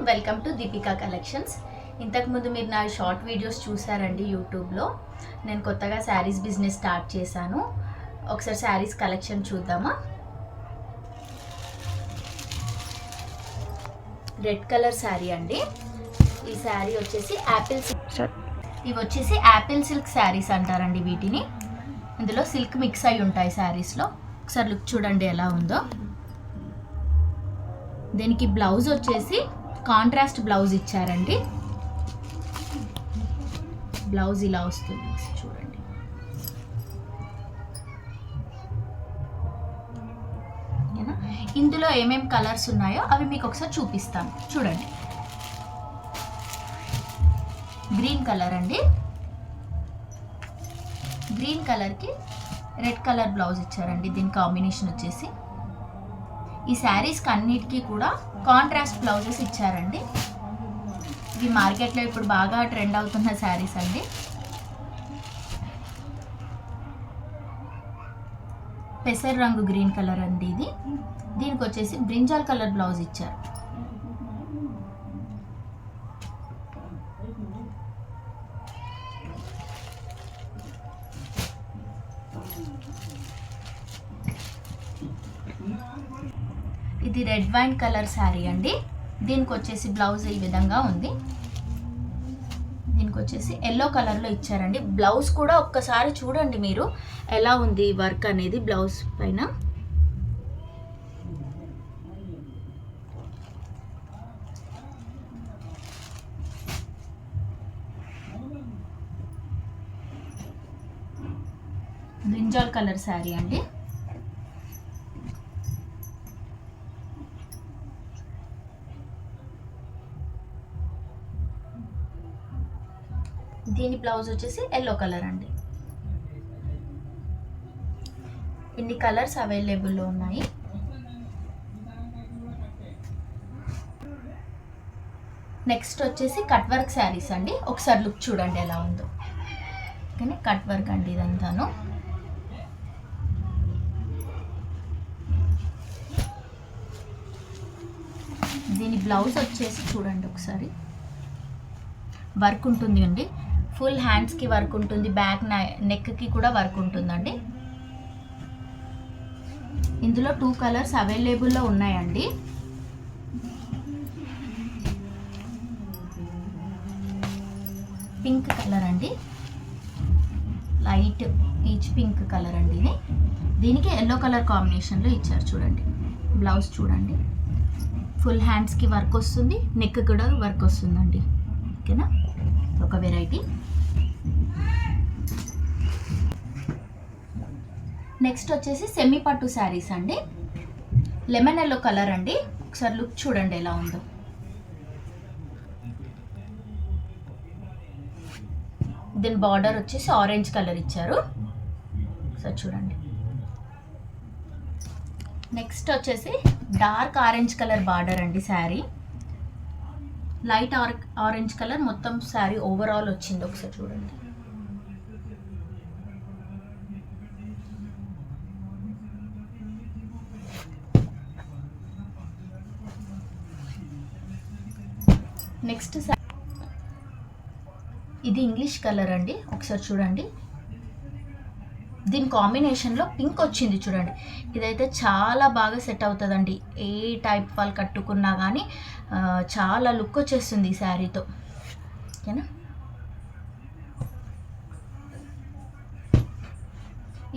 Welcome to Deepika collections. ఇంతకుముందు మీరు నా షార్ట్ వీడియోస్ చూసారండి యూట్యూబ్లో. నేను కొత్తగా శారీస్ బిజినెస్ స్టార్ట్ చేశాను. ఒకసారి శారీస్ కలెక్షన్ చూద్దామా. రెడ్ కలర్ శారీ అండి. ఈ శారీ వచ్చేసి యాపిల్ సిల్క్. ఇవి వచ్చేసి యాపిల్ సిల్క్ శారీస్ అంటారండి వీటిని. ఇందులో సిల్క్ మిక్స్ అయి ఉంటాయి శారీస్లో. ఒకసారి లుక్ చూడండి ఎలా ఉందో. దీనికి బ్లౌజ్ వచ్చేసి కాంట్రాస్ట్ బ్లౌజ్ ఇచ్చారండి. బ్లౌజ్ ఇలా వస్తుంది చూడండి. ఇందులో ఏమేం కలర్స్ ఉన్నాయో అవి మీకు ఒకసారి చూపిస్తాను చూడండి. గ్రీన్ కలర్ అండి. గ్రీన్ కలర్కి రెడ్ కలర్ బ్లౌజ్ ఇచ్చారండి. దీని కాంబినేషన్ వచ్చేసి ఈ శారీస్కి అన్నిటికీ కూడా కాంట్రాస్ట్ బ్లౌజెస్ ఇచ్చారండి. ఇవి మార్కెట్లో ఇప్పుడు బాగా ట్రెండ్ అవుతున్న శారీస్ అండి. పెసర్ రంగు గ్రీన్ కలర్ అండి ఇది. దీనికి వచ్చేసి బ్రింజాల్ కలర్ బ్లౌజ్ ఇచ్చారు. ఇది రెడ్ వైన్ కలర్ శారీ అండి. దీనికి వచ్చేసి బ్లౌజ్ ఈ విధంగా ఉంది. దీనికి వచ్చేసి ఎల్లో కలర్లో ఇచ్చారండి. బ్లౌజ్ కూడా ఒక్కసారి చూడండి మీరు ఎలా ఉంది వర్క్ అనేది బ్లౌజ్ పైన. బ్రింజాల్ కలర్ శారీ అండి. దీని బ్లౌజ్ వచ్చేసి ఎల్లో కలర్ అండి. ఇన్ని కలర్స్ అవైలబుల్లో ఉన్నాయి. నెక్స్ట్ వచ్చేసి కట్ వర్క్ శారీస్ అండి. ఒకసారి లుక్ చూడండి ఎలా ఉందో. ఓకేనా, కట్ వర్క్ అండి ఇదంతాను. దీని బ్లౌజ్ వచ్చేసి చూడండి ఒకసారి. వర్క్ ఉంటుంది అండి. ఫుల్ హ్యాండ్స్కి వర్క్ ఉంటుంది, బ్యాక్ నెక్కి కూడా వర్క్ ఉంటుందండి. ఇందులో 2 కలర్స్ అవైలబుల్లో ఉన్నాయండి. పింక్ కలర్ అండి, లైట్ పీచ్ పింక్ కలర్ అండి ఇది. దీనికి ఎల్లో కలర్ కాంబినేషన్లో ఇచ్చారు చూడండి. బ్లౌజ్ చూడండి. ఫుల్ హ్యాండ్స్కి వర్క్ వస్తుంది, నెక్ కూడా వర్క్ వస్తుందండి. ఓకేనా, ఒక వెరైటీ. నెక్స్ట్ వచ్చేసి సెమీ పట్టు శారీస్ అండి. లెమన్ ఎల్లో కలర్ అండి. ఒకసారి లుక్ చూడండి ఎలా ఉందో. దీని బార్డర్ వచ్చేసి ఆరెంజ్ కలర్ ఇచ్చారు. ఒకసారి చూడండి. నెక్స్ట్ వచ్చేసి డార్క్ ఆరెంజ్ కలర్ బార్డర్ అండి శారీ. లైట్ ఆరెంజ్ కలర్ మొత్తం శారీ ఓవరాల్ వచ్చింది. ఒకసారి చూడండి. నెక్స్ట్ ఇది ఇంగ్లీష్ కలర్ అండి. ఒకసారి చూడండి. దీని కాంబినేషన్లో పింక్ వచ్చింది చూడండి. ఇదైతే చాలా బాగా సెట్ అవుతుందండి. ఏ టైప్ వాళ్ళు కట్టుకున్నా కానీ చాలా లుక్ వచ్చేస్తుంది ఈ శారీతో. ఓకేనా,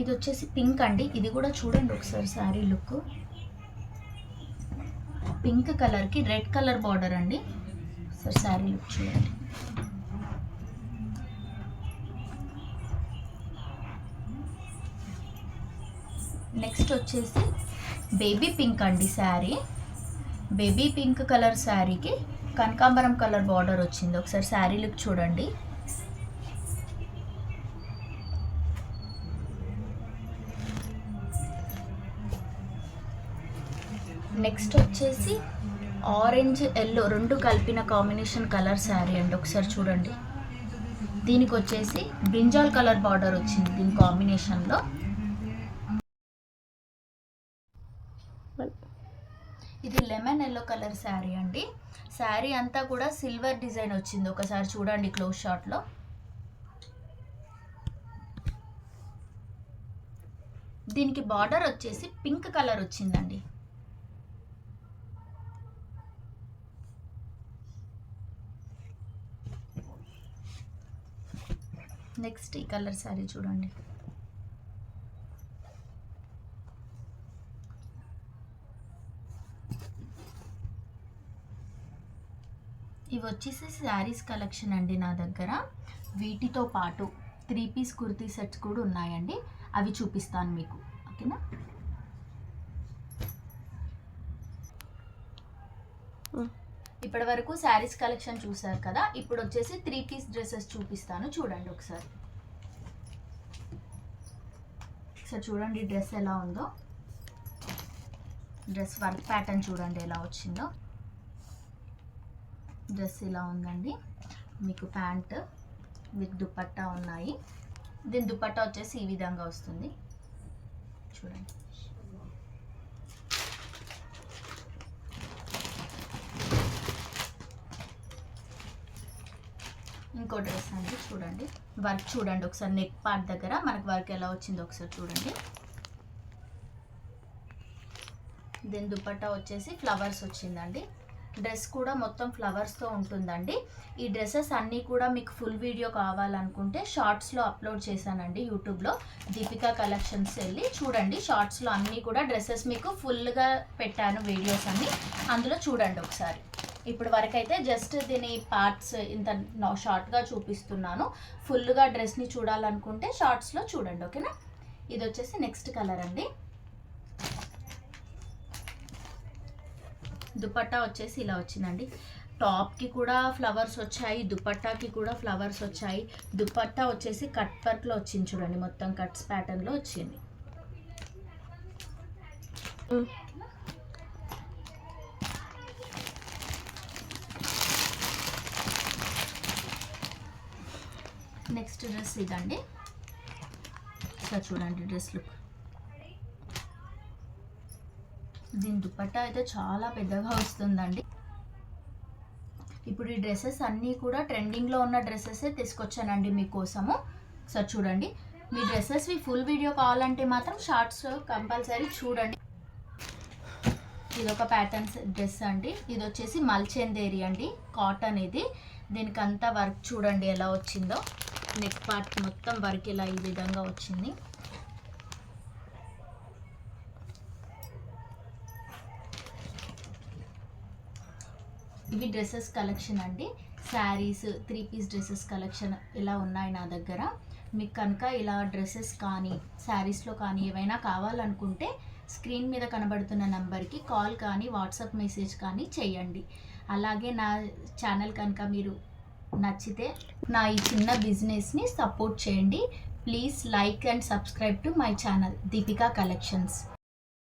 ఇది వచ్చేసి పింక్ అండి. ఇది కూడా చూడండి ఒకసారి శారీ లుక్. పింక్ కలర్కి రెడ్ కలర్ బార్డర్ అండి. ఒకసారి శారీ లుక్ చూడండి. నెక్స్ట్ వచ్చేసి బేబీ పింక్ అండి శారీ. బేబీ పింక్ కలర్ శారీకి కనకాంబరం కలర్ బార్డర్ వచ్చింది. ఒకసారి శారీ లుక్ చూడండి. నెక్స్ట్ వచ్చేసి ఆరెంజ్ ఎల్లో రెండు కలిపిన కాంబినేషన్ కలర్ శారీ అండి. ఒకసారి చూడండి. దీనికి వచ్చేసి బ్రింజాల్ కలర్ బార్డర్ వచ్చింది దీని కాంబినేషన్లో. ఇది లెమన్ ఎల్లో కలర్ శారీ అండి. శారీ అంతా కూడా సిల్వర్ డిజైన్ వచ్చింది. ఒకసారి చూడండి క్లోజ్ షాట్లో. దీనికి బార్డర్ వచ్చేసి పింక్ కలర్ వచ్చిందండి. నెక్స్ట్ ఈ కలర్ శారీ చూడండి. ఇవి వచ్చేసి శారీస్ కలెక్షన్ అండి నా దగ్గర. వీటితో పాటు 3 పీస్ కుర్తీ సెట్స్ కూడా ఉన్నాయండి. అవి చూపిస్తాను మీకు, ఓకేనా. ఇప్పటి వరకు శారీస్ కలెక్షన్ చూసారు కదా. ఇప్పుడు వచ్చేసి 3 పీస్ డ్రెస్సెస్ చూపిస్తాను, చూడండి ఒకసారి. చూడండి డ్రెస్ ఎలా ఉందో. డ్రెస్ వర్క్ ప్యాటర్న్ చూడండి ఎలా వచ్చిందో. డ్రెస్ ఇలా ఉందండి. మీకు ప్యాంట్ విత్ దుపట్టా ఉన్నాయి. దీని దుపట్టా వచ్చేసి ఈ విధంగా వస్తుంది, చూడండి. ఇంకో డ్రెస్ అండి, చూడండి. వర్క్ చూడండి ఒకసారి. నెక్ పార్ట్ దగ్గర మనకు వర్క్ ఎలా వచ్చిందో ఒకసారి చూడండి. దీని దుపట్టా వచ్చేసి ఫ్లవర్స్ వచ్చిందండి. డ్రెస్ కూడా మొత్తం ఫ్లవర్స్తో ఉంటుందండి. ఈ డ్రెస్సెస్ అన్నీ కూడా మీకు ఫుల్ వీడియో కావాలనుకుంటే షార్ట్స్లో అప్లోడ్ చేశానండి యూట్యూబ్లో. దీపికా కలెక్షన్స్ వెళ్ళి చూడండి. షార్ట్స్లో అన్నీ కూడా డ్రెస్సెస్ మీకు ఫుల్గా పెట్టాను వీడియోస్ అన్నీ, అందులో చూడండి ఒకసారి. ఇప్పుడు వరకు అయితే జస్ట్ దీని పార్ట్స్ ఇంత షార్ట్గా చూపిస్తున్నాను. ఫుల్గా డ్రెస్ని చూడాలనుకుంటే షార్ట్స్లో చూడండి, ఓకేనా. ఇది వచ్చేసి నెక్స్ట్ కలర్ అండి. దుపట్టా వచ్చేసి ఇలా వచ్చిందండి. టాప్కి కూడా ఫ్లవర్స్ వచ్చాయి, దుపట్టాకి కూడా ఫ్లవర్స్ వచ్చాయి. దుపట్టా వచ్చేసి కట్ వర్క్లో వచ్చింది చూడండి, మొత్తం కట్స్ ప్యాటర్న్లో వచ్చింది. నెక్స్ట్ డ్రెస్ ఇదండి. సార్ చూడండి డ్రెస్ లుక్. దీని దుపట్టా అయితే చాలా పెద్దగా వస్తుందండి. ఇప్పుడు ఈ డ్రెస్సెస్ అన్నీ కూడా ట్రెండింగ్లో ఉన్న డ్రెస్సెసే తీసుకొచ్చానండి మీకోసము. సార్ చూడండి. మీ డ్రెస్సెస్వి ఫుల్ వీడియో కావాలంటే మాత్రం షార్ట్స్ కంపల్సరీ చూడండి. ఇది ఒక ప్యాటర్న్ డ్రెస్ అండి. ఇది వచ్చేసి మల్చెందేరి అండి, కాటన్ ఇది. దీనికి అంతా వర్క్ చూడండి ఎలా వచ్చిందో. నెక్ పార్ట్ మొత్తం వర్క్ ఇలా ఈ విధంగా వచ్చింది. ఇవి డ్రెస్సెస్ కలెక్షన్ అండి. శారీస్ 3 పీస్ డ్రెస్సెస్ కలెక్షన్ ఇలా ఉన్నాయి నా దగ్గర. మీకు కనుక ఇలా డ్రెస్సెస్ కానీ శారీస్లో కానీ ఏవైనా కావాలనుకుంటే స్క్రీన్ మీద కనబడుతున్న నెంబర్కి కాల్ కానీ వాట్సాప్ మెసేజ్ కానీ చేయండి. అలాగే నా ఛానల్ కనుక మీరు నచ్చితే నా ఈ చిన్న బిజినెస్ని సపోర్ట్ చేయండి. Please like and subscribe to my channel Deepika collections.